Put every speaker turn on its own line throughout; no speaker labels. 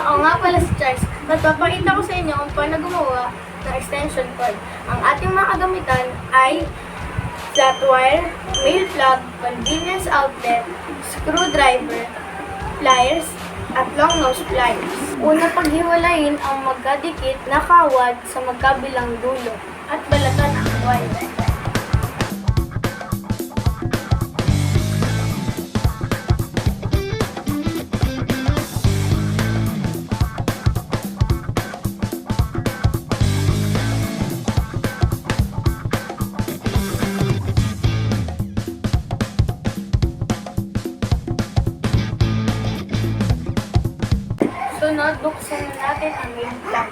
Ako nga pala si Charles. Magpapakita ko sa inyo kung paano gumawa ng extension cord. Ang ating mga kagamitan ay flat wire, male plug, convenience outlet, screwdriver, pliers, at long nose pliers. Una paghiwalayin ang magkadikit na kawad sa magkabilang dulo at balatan ang wire. Sunod, buksan na natin ang main plug.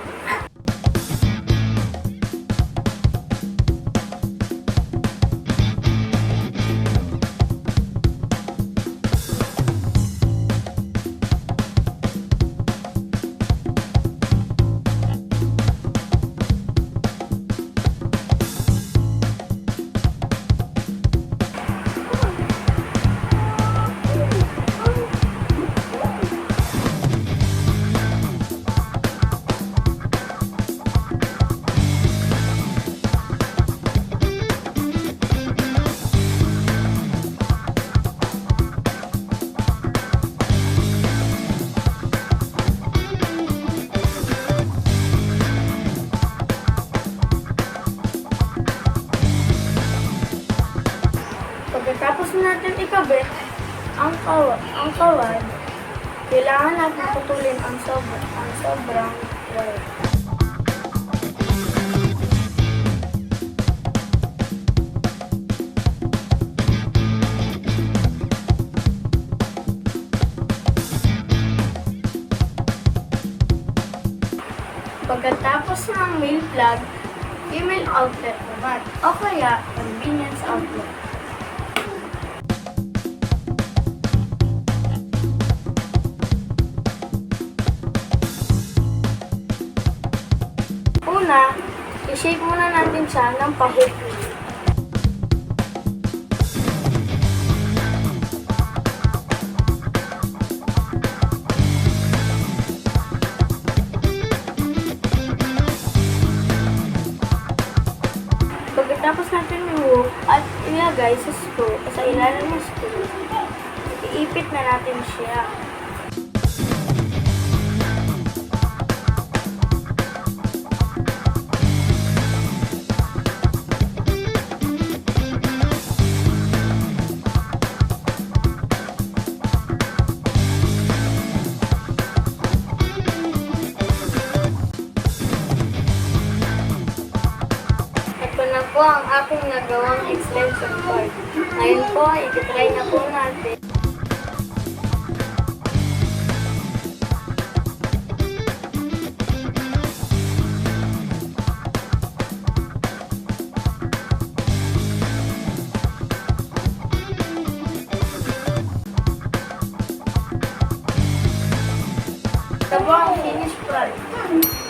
Pagkatapos natin ikabit ang kawad, kailangan natin putulin ang sobrang wire. Pagkatapos ng male plug, female outlet naman, o kaya convenience outlet. Una, i-shape muna natin siya ng pahigpit. Pagkatapos natin i-hook at ilagay sa screw o sa ilalim ng screw, iipit na natin siya. Ito na po ang aking nagawang extension cord. Ngayon po, i-try na po natin. Ito po ang finished product.